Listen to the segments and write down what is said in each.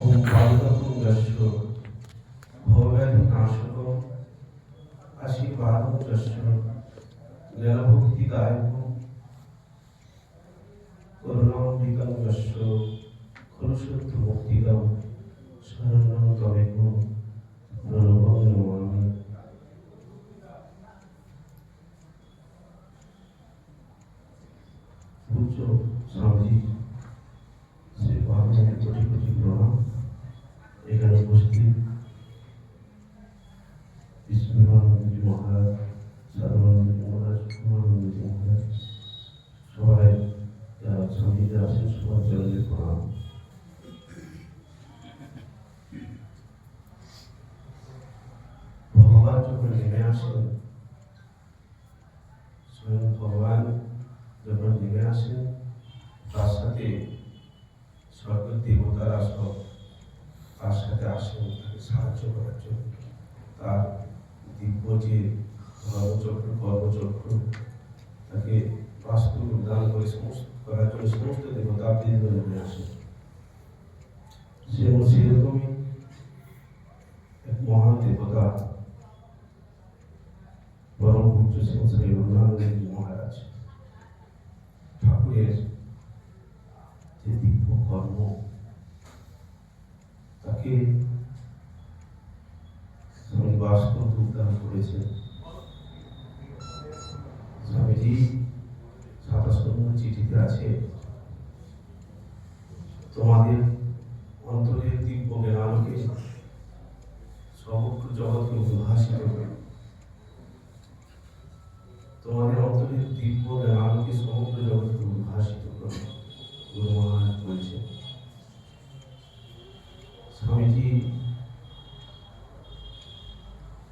ওম পাদুকং যস্য ভবব্যাধিনাশকং আশীর্বাদং যস্য জ্ঞানভক্তিদায়কং করুণামৃতং যস্য খলুশুদ্ধ মুক্তিদং শরণ্যং তমেকং প্রণবং নমামি। পূজ্য স্বামীজি শ্রী বাবাকে কোটি কোটি প্রণাম। এখানে উপস্থিত বিষ্ণুনন্দজি মহারাজ, সাধুনন্দজি মহারাজ, কুমারনন্দজি মহারাজ, সবাই যারা স্বামীজি আছেন সবার চরণে প্রণাম। ভগবান যখন নেমে আসেন, স্বয়ং ভগবান যখন নেমে আসেন, তার সাথে স্বর্গ দেবতারা সব তার সাথে আসেন তাকে সাহায্য করার জন্য। তার দিব্য যে ধর্মচক্র কর্মচক্র তাকে বাস্তু দান করে সমস্ত করার জন্য সমস্ত দেবতা বৃন্দ নেমে আসেন। সেরকমই এক মহান দেবতা পরম পূজ্য শ্রী রঘুনাথজি মহারাজ ঠাকুরের যে দিব্য কর্ম তাকে স্বামী বাস্তব উদ্ধার করেছেন। স্বামীজি 27 নম্বর চিঠিতে আছে, তোমাদের অন্তরের দিব্য জ্ঞানালোকে সমগ্র জগৎকে উদ্ভাসিত করে। তোমাদের অন্তরের দিব্য জ্ঞানালোকে সমগ্র জগৎকে উদ্ভাসিত করে গুরু মহারাজ বলছেন। স্বামীজি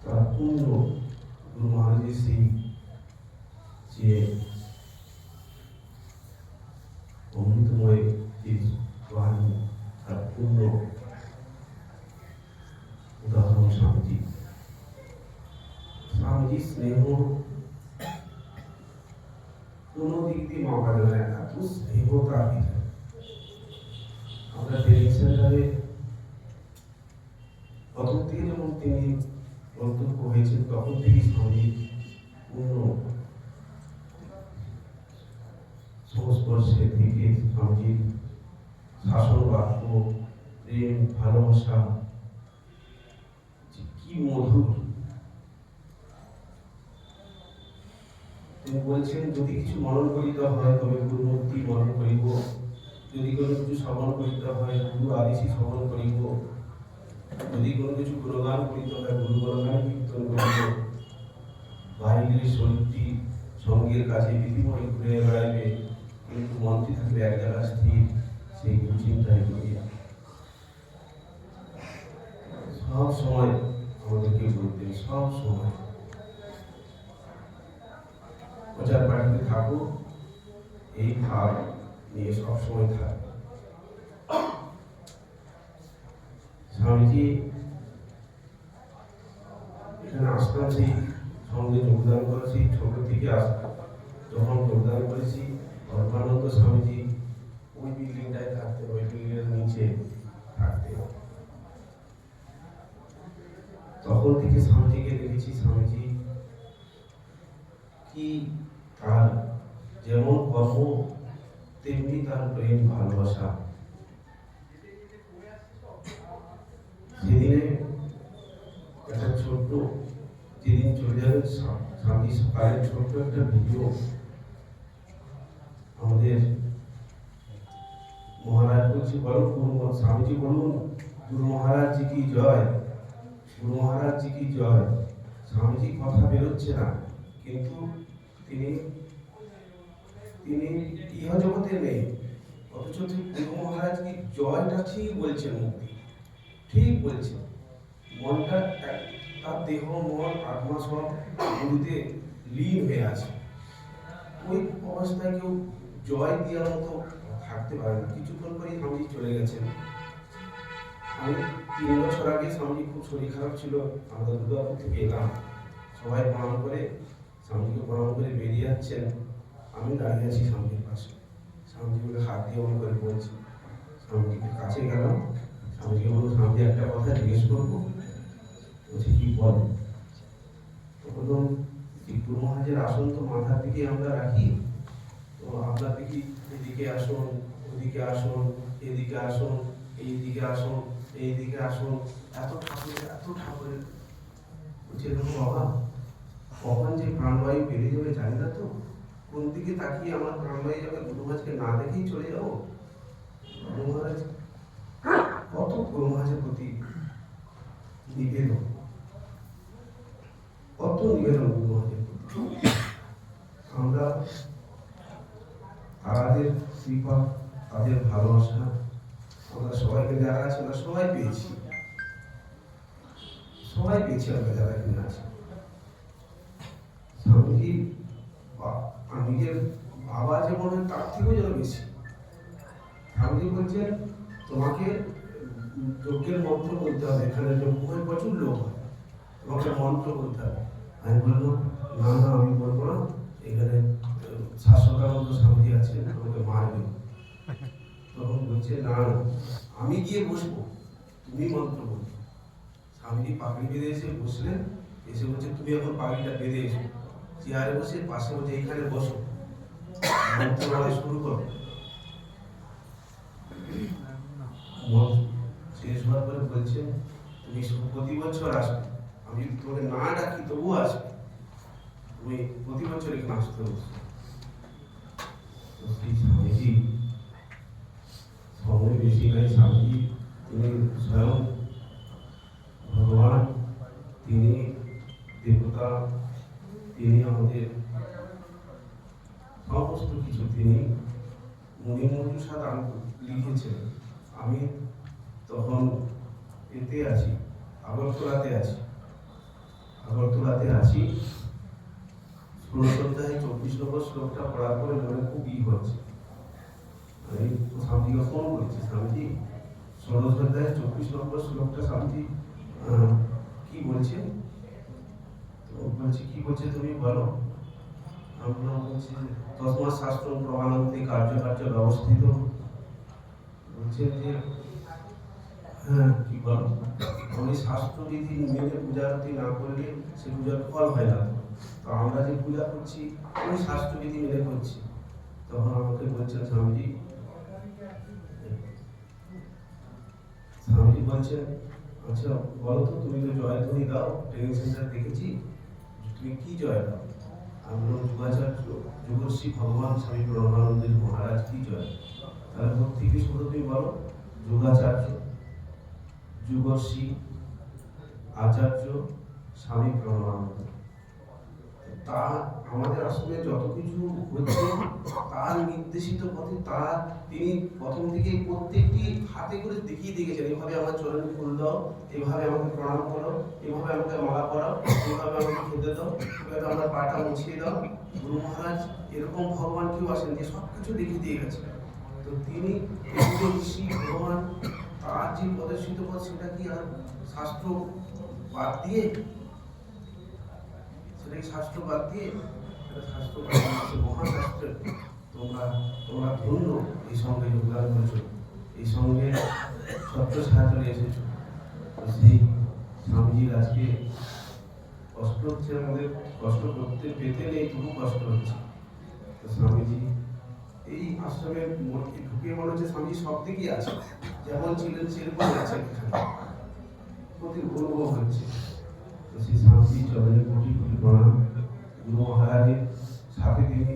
তার পূর্ণ গুরু মহারাজের সেই যে অমৃতময় যে বাণী, তার পূর্ণ উদাহরণ স্বামীজি। স্বামীজি স্নেহ কোনো দিক দিয়ে মাপা যাবে না, এত স্নেহ তার ভিতরে। আমরা ট্রেনিং সেন্টারে প্রথম থেকে যখন তিনি মন্তব্য হয়েছেন তখন থেকে স্বামী পূর্ণ সংস্পর্শে থেকে স্বামীজির শাসন বাক্য, প্রেম, ভালোবাসা কি মধুর। তিনি বলছেন, যদি কিছু মনন করিতে হয় তবে গুরুমূর্তি মনন করিব, যদি কোনো কিছু শ্রবণ করিতে হয় গুরু আদেশে শ্রবণ করিব, যদি কোনো কিছু গুণগান করিতে হয় গুরু গুণগান কীর্তন করিব। বাহিরের শরীরটি সঙ্গের কাছে পৃথিবী ঘুরে বেড়াইবে, কিন্তু মনটি থাকবে এক জায়গা স্থির, সেই গুরু চিন্তায় করিয়া। সব সময় আমাদেরকে বলতেন, সব সময় প্রচার পাঠিতে থাকো, এই ভাব নিয়ে সবসময় থাকবে। স্বামীজি এখানে আসলাম, সেই সঙ্গে যোগদান করেছি ছোট থেকে যখন যোগদান করেছি ধর্মানন্দ স্বামীজি ওই বিল্ডিংটায় থাকতেন, ওই বিল্ডিংয়ের নিচে থাকতেন। তখন থেকে স্বামীজিকে দেখেছি, স্বামীজি কি তার যেমন কর্ম তেমনি তার প্রেম ভালোবাসা। সেদিনে একটা ছোট্ট, যেদিন চলে যাবেন স্বামী সকালে ছোট্ট একটা ভিডিও আমাদের মহারাজ বলছি, বলো স্বামীজি বলুন গুরু মহারাজ জি কি জয়, গুরু মহারাজ জি কি জয়। স্বামীজি কথা বেরোচ্ছে না, কিন্তু তিনি তিনি ইহ জগতে নেই, অথচ গুরু মহারাজ কি জয়টা ঠিক বলছেন, মুক্তি ঠিক বলছেন। মনটা তার দেহ মন আত্মা সব গুরুতে লীন হয়ে আছে। ওই অবস্থায় কেউ জয় দেওয়ার মতো থাকতে পারে না। কিছুক্ষণ পরেই স্বামীজি চলে গেছেন। আমি 3 বছর আগে স্বামীজি খুব শরীর খারাপ ছিল, আমরা দুর্গাপুর থেকে এলাম, সবাই প্রণাম করে স্বামীজিকে প্রণাম করে বেরিয়ে যাচ্ছেন। আমি দাঁড়িয়ে আছি স্বামীজির পাশে, স্বামীজি বলে হাত দিয়ে অন করে বলছি। স্বামীজিকে কাছে গেলাম, স্বামীজিকে করবো? বলছে কি বলে? তো বললাম যে গুরু মহারাজের আসন তো মাথার দিকে আমরা রাখি, তো আপনার দিকে এদিকে আসুন, ওদিকে আসুন, এদিকে আসুন, এইদিকে আসুন, এইদিকে আসুন, এত ঠাকুরের। বলছে দেখো বাবা, কখন যে প্রাণবায়ু বেরিয়ে যাবে জানি না তো, কোন দিকে তাকিয়ে আমার প্রাণবায়ু যাবে, গুরু মহারাজকে না দেখেই চলে যাবো। গুরু মহারাজ কত গুরু মহারাজের প্রতি নিবেদন, কত নিবেদন গুরু মহারাজের প্রতি। আমরা তাদের কৃপা, তাদের ভালোবাসা আমরা সবাইকে যারা আছে আমরা সবাই পেয়েছি, আমরা যারা এখানে আছি। স্বামীজি নিজের বাবা যেমন তার থেকেও যেন বেশি। স্বামীজি বলছেন তোমাকে যজ্ঞের মন্ত্র বলতে হবে, এখানে যজ্ঞ হয় প্রচুর লোক হয়, তোমাকে মন্ত্র বলতে হবে। আমি বললাম না আমি বলবো না, এখানে শাশ্বতানন্দ স্বামীজি আছেন, আমাকে মারবে। তখন বলছে না আমি গিয়ে বসবো, তুমি মন্ত্র বলবে। স্বামীজি পাগড়ি বেঁধে এসে বসলেন, এসে বলছে তুমি এখন পাগড়িটা বেঁধে এসো, চেয়ারে বসে পাশে বলছে এইখানে বসো, মন্ত্র বলা শুরু করো। শেষ হওয়ার পরে বলছেন তুমি প্রতি বছর আসবে, আমি তোমাকে না ডাকি তবুও আসবে, তুমি প্রতি বছর এখানে আসতে হচ্ছে। স্বামীজি সময় বেশি নাই, স্বামীজি তিনি স্বয়ং ভগবান, তিনি দেবতা, তিনি আমাদের সমস্ত কিছু। তিনি মুনিমঞ্জুষা লিখেছেন। আমি তখন এতে আছি, আগরতলাতে আছি 16 অধ্যায় 24 নম্বর শ্লোকটা পড়ার পরে মনে খুব হচ্ছে। আমি স্বামীজিকে ফোন করেছি, স্বামীজি 16 অধ্যায় 24 নম্বর শ্লোকটা স্বামীজি কি বলছে? তো বলছি কি বলছে তুমি বলো। আমরা বলছি তসমা শাস্ত্র প্রমাণন্তে কার্য ব্যবস্থিত। বলছেন যে হ্যাঁ কি বলো, আমি শাস্ত্রবিধি মেনে পূজারতি না করলে সে পূজার ফল হয় না। তো আমরা যে পূজা করছি ওই শাস্ত্রবিধি মেনে করছি। তখন আমাকে বলছেন স্বামীজি বলছেন আচ্ছা বলো তো, তুমি তো জয়ধ্বনি দাও, ট্রেনিং সেন্টার দেখেছি, তুমি কি জয় দাও? আমি বললাম যুগাচার্য যুগশ্রী ভগবান স্বামী ব্রহ্মানন্দ মহারাজ কি জয়। তাহলে প্রত্যেকে শুধু তুমি বলো যুগাচার্য যুগশ্রী আচার্য স্বামী ব্রহ্মানন্দ। তা আমাদের আসলে যত কিছু হচ্ছে তার নির্দেশিত পথে, তার তিনি প্রথম থেকে প্রত্যেকটি হাতে করে দেখিয়ে দিয়েছেন, এভাবে আমার চরণে ফুল দাও, এভাবে আমাকে প্রণাম করো, এভাবে আমাকে মালা পরাও, এভাবে আমাকে খেতে দাও, এভাবে আমার পাটা মুছিয়ে দাও। গুরু মহারাজ এরকম ভগবান কেউ আসেন যে সব কিছু দেখিয়ে দিয়ে গেছে। তো তিনি ঋষি ভগবান তার যে প্রদর্শিত পথ সেটা কি আর শাস্ত্র বাদ দিয়ে, শাস্ত্র বাদ দিয়ে শাস্ত্র মহাশাস্ত্র তোমরা ধন্য এই সঙ্গে যোগদান করেছো, এই সঙ্গে সত্য সাহায্য এসেছো। সেই স্বামীজির আজকে কষ্ট হচ্ছে, আমাদের কষ্ট করতে পেতে নেই তবু কষ্ট হচ্ছে। তো স্বামীজি এই আশ্রমের ঢুকে মনে হচ্ছে স্বামীজি সব দিকেই আছে, যেমন ছিলেন সেরকম আছে, প্রতি অনুভব হচ্ছে। তো সেই স্বামীজি চরণে কোটি কোটি প্রণাম। গুরু মহারাজের সাথে তিনি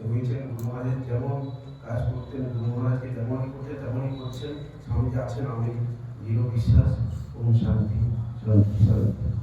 রয়েছেন, গুরু মহারাজের যেমন কাজ করতেন, গুরু মহারাজকে যেমনই করতেন তেমনই করছেন। স্বামীজি আছেন, আমি দৃঢ় বিশ্বাস। ওম শান্তি শান্তি শান্তি।